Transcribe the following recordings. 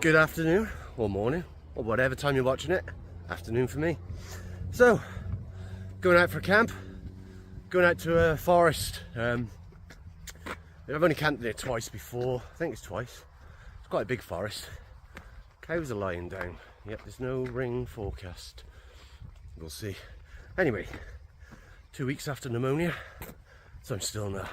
Good afternoon, or morning, or whatever time you're watching it. Afternoon for me. So, going out for a camp, going out to a forest. I've only camped there twice before, I think it's twice. It's quite a big forest. Cows are lying down. Yep, there's no rain forecast. We'll see. Anyway, 2 weeks after pneumonia, so I'm still not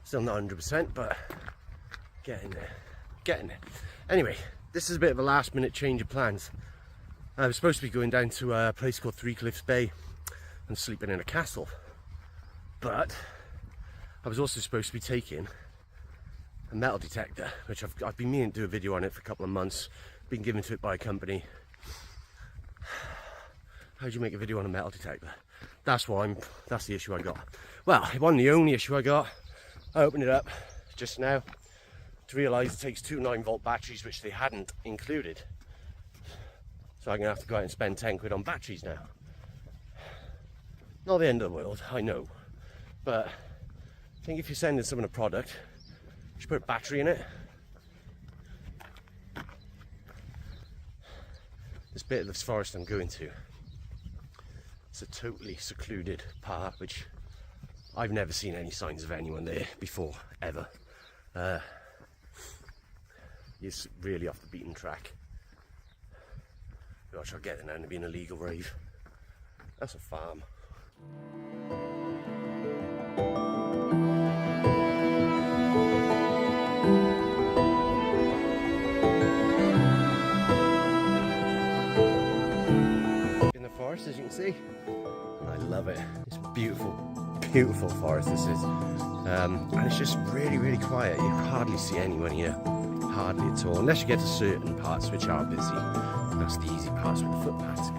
100%, but getting there. Anyway, this is a bit of a last minute change of plans. I was supposed to be going down to a place called Three Cliffs Bay and sleeping in a castle, but I was also supposed to be taking a metal detector, which I've been meaning to do a video on it for a couple of months. Been given to it by a company. How do you make a video on a metal detector? That's the issue I got. Well, it wasn't the only issue I got. I opened it up just now to realise it takes two 9-volt batteries, which they hadn't included. So I'm going to have to go out and spend 10 quid on batteries now. Not the end of the world, I know. But I think if you're sending someone a product, you should put a battery in it. This bit of this forest I'm going to, it's a totally secluded part, which I've never seen any signs of anyone there before, ever. It's really off the beaten track. Gosh, I'll get there now to be an illegal rave. That's a farm. In the forest, as you can see. I love it. It's beautiful, beautiful forest this is. And it's just really, really quiet. You hardly see anyone here. Hardly at all, unless you get to certain parts which are busy. That's the easy parts where the footpaths go.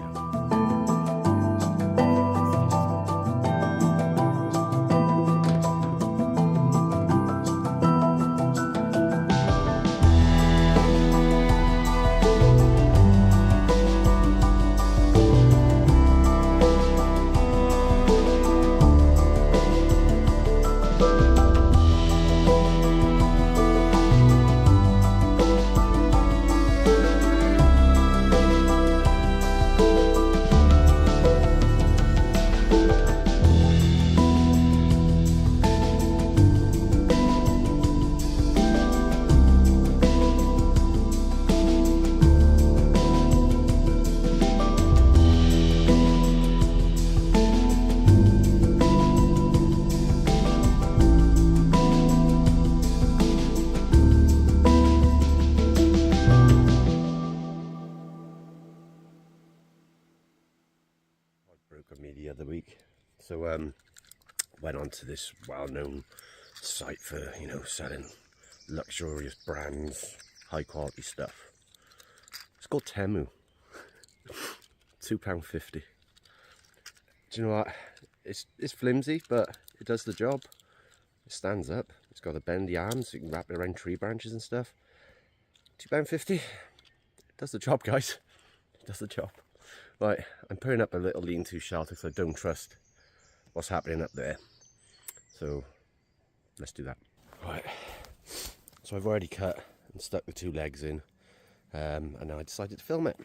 Broke on me the other week, so went on to this well-known site for, you know, selling luxurious brands, high quality stuff. It's called Temu. £2.50. Do you know what? It's flimsy, but it does the job. It stands up. It's got a bendy arms, so you can wrap it around tree branches and stuff. £2.50. It does the job, guys. It does the job. Right, I'm putting up a little lean-to shelter because I don't trust what's happening up there. So, let's do that. Right, so I've already cut and stuck the two legs in, and now I decided to film it.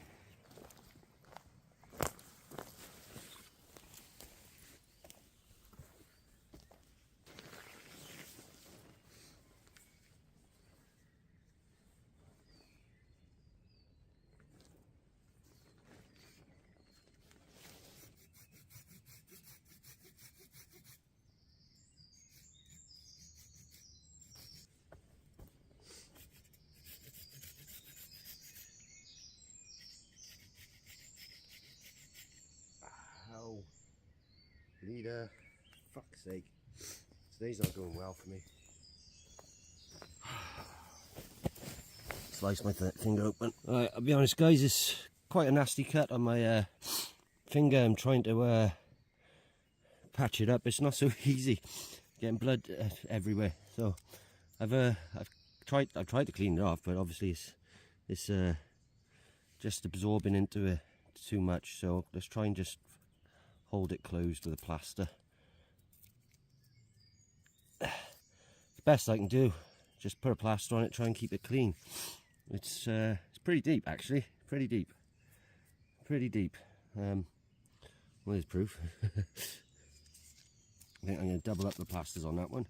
Leader, fuck's sake. Today's not going well for me. Slice my finger open. Alright, I'll be honest guys, it's quite a nasty cut on my finger. I'm trying to patch it up. It's not so easy. Getting blood everywhere. So I've tried to clean it off, but obviously it's just absorbing into it too much. So let's try and just hold it closed with a plaster. Best I can do, just put a plaster on it, try and keep it clean. It's pretty deep actually, pretty deep. Well, there's proof. I think I'm going to double up the plasters on that one.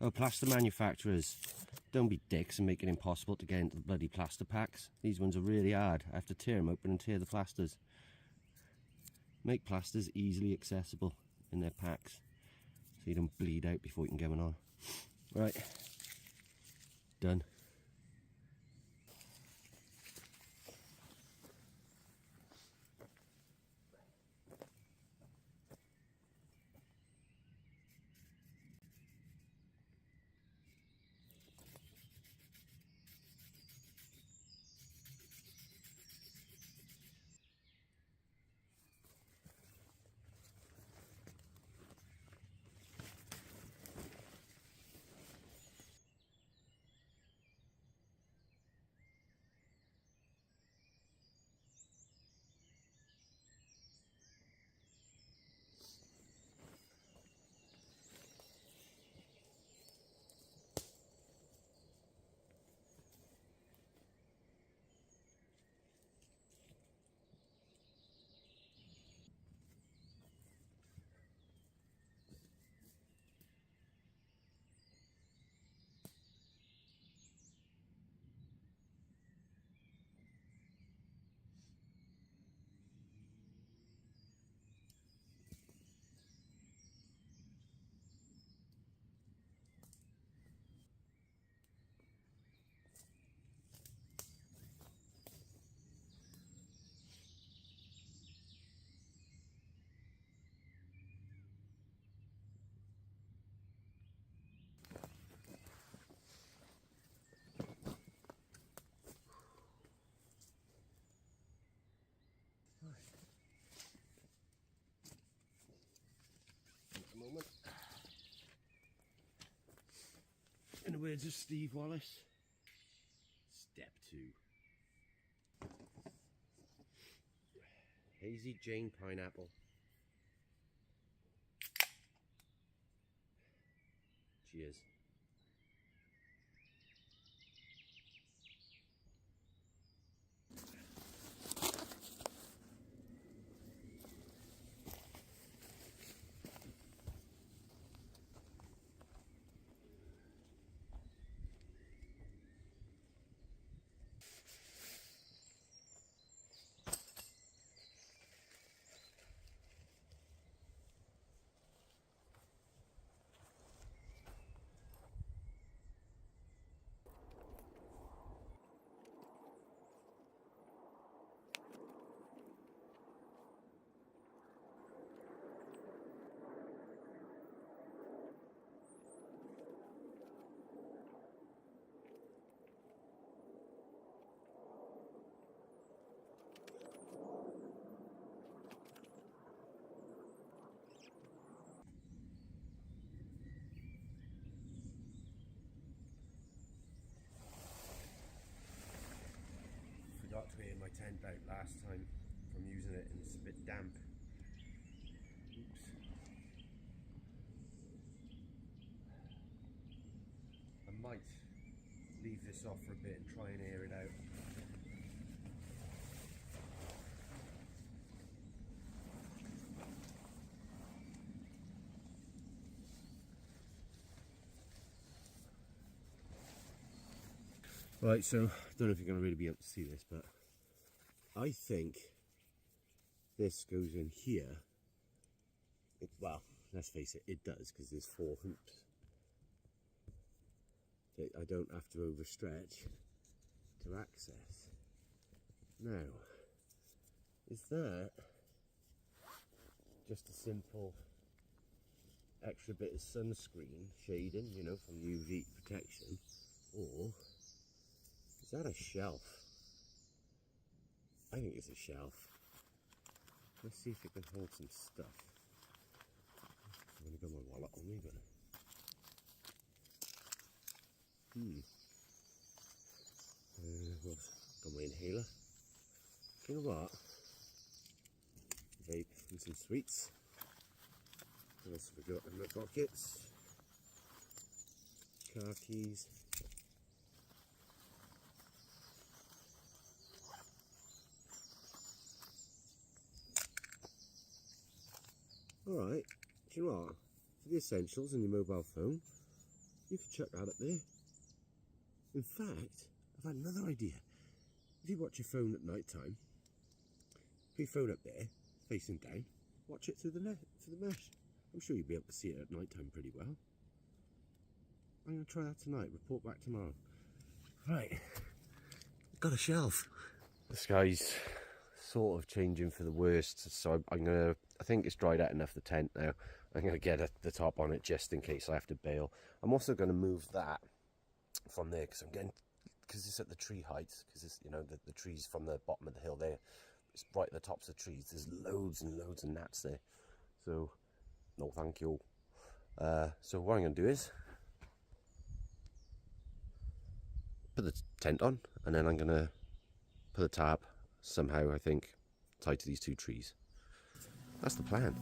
Oh, plaster manufacturers, don't be dicks and make it impossible to get into the bloody plaster packs. These ones are really hard. I have to tear them open and tear the plasters. Make plasters easily accessible in their packs so you don't bleed out before you can get one on. Right, done. Moment. In the words of Steve Wallace, step 2. Hazy Jane pineapple. Cheers. Forgot to air my tent out last time from using it and it's a bit damp. Oops. I might leave this off for a bit and try and air it out. Right, so I don't know if you're going to really be able to see this, but I think this goes in here. Well, let's face it, it does, because there's 4 hoops. That I don't have to overstretch to access. Now, is that just a simple extra bit of sunscreen shading, you know, from UV protection, or is that a shelf? I think it's a shelf. Let's see if it can hold some stuff. I'm going to got my wallet on me, but well, got my inhaler. You know what? Vape and some sweets. What else have we got in my pockets? car keys. Alright, do you know what? For the essentials and your mobile phone, you can chuck that up there. In fact, I've had another idea. If you watch your phone at night time, put your phone up there, facing down, watch it through the mesh. I'm sure you'll be able to see it at night time pretty well. I'm going to try that tonight, report back tomorrow. Right, got a shelf. The sky's sort of changing for the worst, so I think it's dried out enough, the tent now. I'm going to get the top on it just in case I have to bail. I'm also going to move that from there because it's at the tree height, because it's, you know, the trees from the bottom of the hill there, it's right at the tops of the trees. There's loads and loads of gnats there, so no thank you. So what I'm going to do is put the tent on, and then I'm going to put the tarp somehow, I think, tied to these two trees. That's the plan.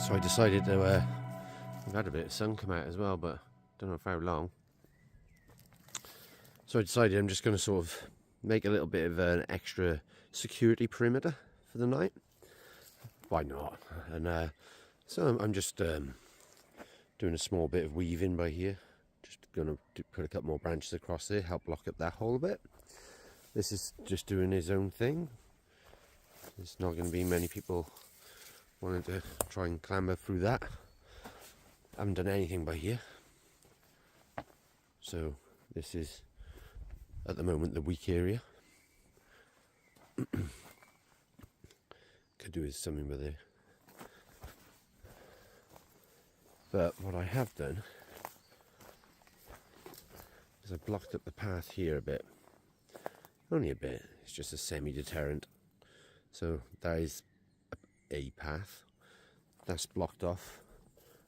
So I decided to, I've had a bit of sun come out as well, but don't know for how long. So I decided I'm just going to sort of make a little bit of an extra security perimeter for the night. Why not? And so I'm just doing a small bit of weaving by here. Just going to put a couple more branches across there, help block up that hole a bit. This is just doing his own thing. There's not going to be many people wanting to try and clamber through that. I haven't done anything by here. So this is, at the moment, the weak area. Could do with something with it. But what I have done is I've blocked up the path here a bit. Only a bit. It's just a semi-deterrent. So that is a path. That's blocked off.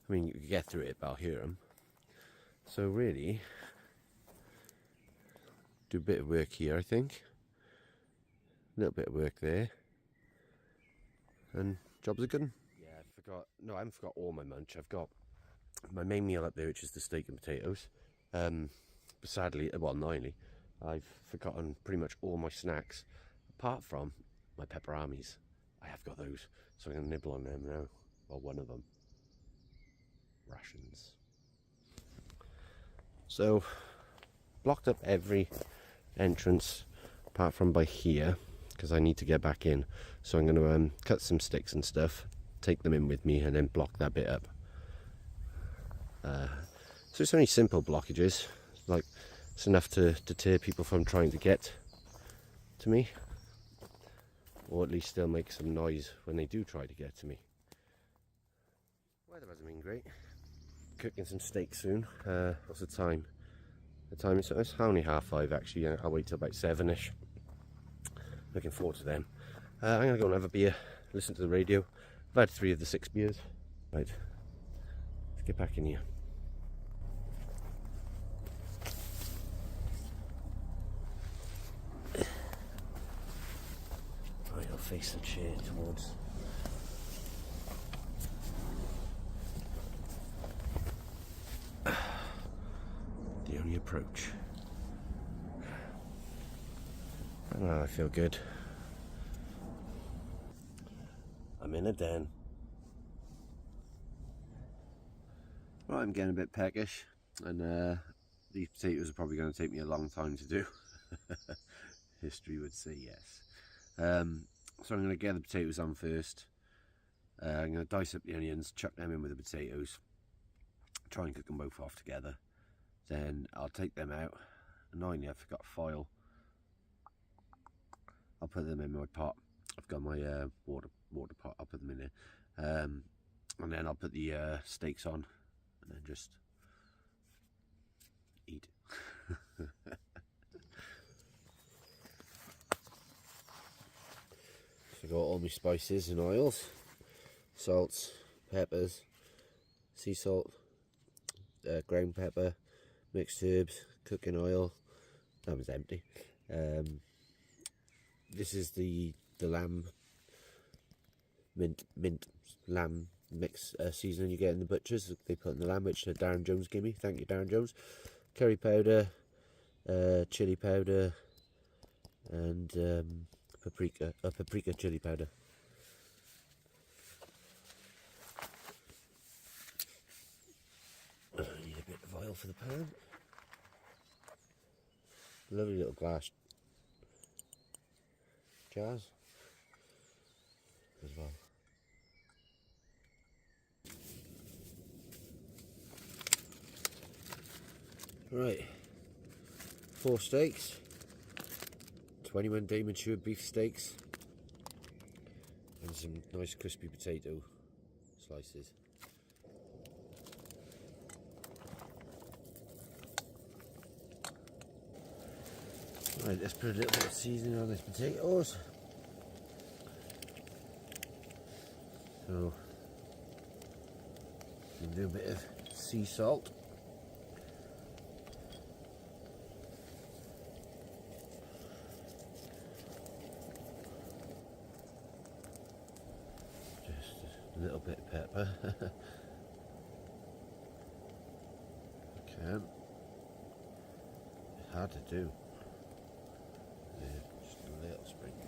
I mean, you can get through it, but I'll hear them. So really, do a bit of work here, I think. A little bit of work there. And jobs are good. Yeah, I forgot. No, I haven't forgot all my munch. I've got my main meal up there, which is the steak and potatoes. But sadly, well, annoyingly, I've forgotten pretty much all my snacks, apart from my Pepperamis. I have got those, so I'm going to nibble on them now. Well, one of them. Rations. So, blocked up every entrance, apart from by here, because I need to get back in. So I'm going to cut some sticks and stuff, take them in with me, and then block that bit up. So it's only simple blockages, like it's enough to deter people from trying to get to me, or at least they'll make some noise when they do try to get to me. Weather hasn't been great. Cooking some steak soon. What's the time? The time is it's only 5:30 actually. I'll wait till about 7ish. Looking forward to them. I'm gonna go and have a beer, listen to the radio. I've had 3 of the 6 beers. Right, let's get back in here. Right, I'll face the chair towards. The only approach. I feel good. I'm in a den. Right, I'm getting a bit peckish, and these potatoes are probably going to take me a long time to do. History would say yes. So I'm going to get the potatoes on first. I'm going to dice up the onions, chuck them in with the potatoes, try and cook them both off together. Then I'll take them out. Annoyingly, I forgot foil. I'll put them in my pot. I've got my water pot. I'll put them in there, and then I'll put the steaks on, and then just eat. I got all my spices and oils, salts, peppers, sea salt, ground pepper, mixed herbs, cooking oil. That was empty. This is the lamb mint lamb mix seasoning you get in the butchers. They put in the lamb, which Darren Jones gave me. Thank you, Darren Jones. Curry powder, chili powder, and paprika chili powder. I need a bit of oil for the pan. Lovely little glass jars as well. Right, 4 steaks, 21 day matured beef steaks, and some nice crispy potato slices. Right, let's put a little bit of seasoning on these potatoes. So, you can do a bit of sea salt. Just a little bit of pepper. Okay. It's hard to do. Just a little sprinkle.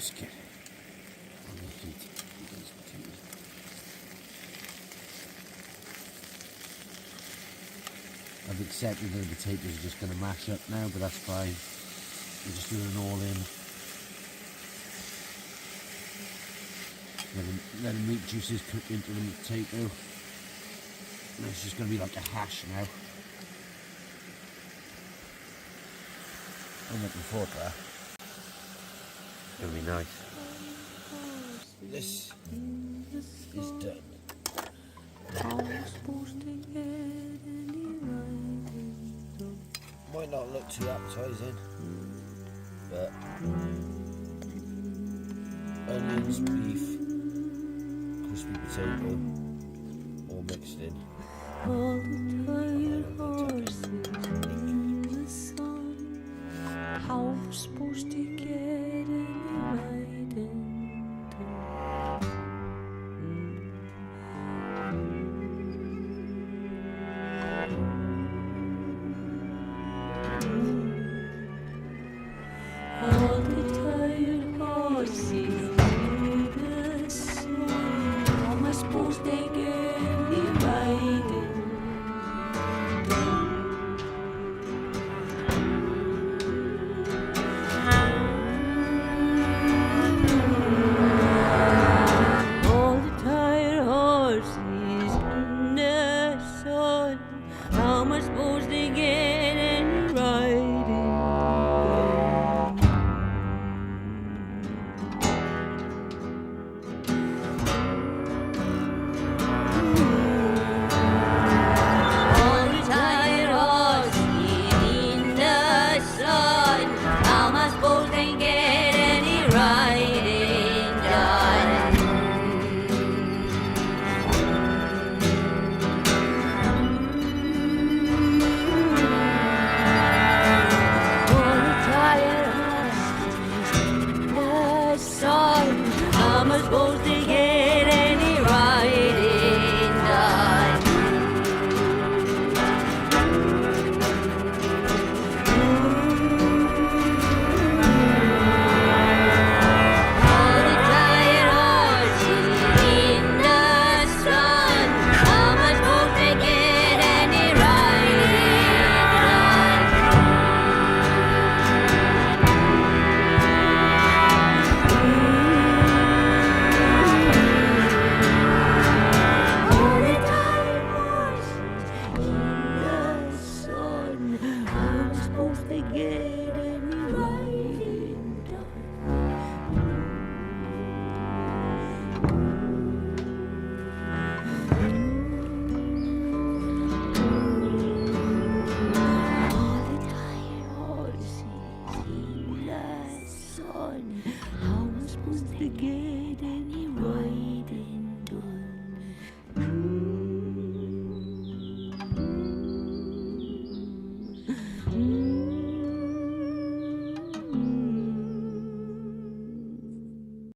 biscuit. I've accepted that the potatoes are just going to mash up now, but that's fine. We're just doing an all-in. Let the meat juices cook into the potato. And it's just going to be like a hash now. I'm looking forward to that. It's going to be nice. This is done. Might not look too appetizing, but onions, beef, crispy potato, all mixed in. All the tired horses in the sun. How am I supposed to get any riding done? All the tired horses in the sun. How am I supposed to get any riding? All the tired horses in the sun. How am I supposed to get any riding? All the tired horses in the sun. How am I supposed to get any riding done? All the tired horses in the sun. How am I supposed to get any riding done? All the tired horses in the sun. How am I supposed to get any riding done? All the tired horses in the sun. How am I supposed to get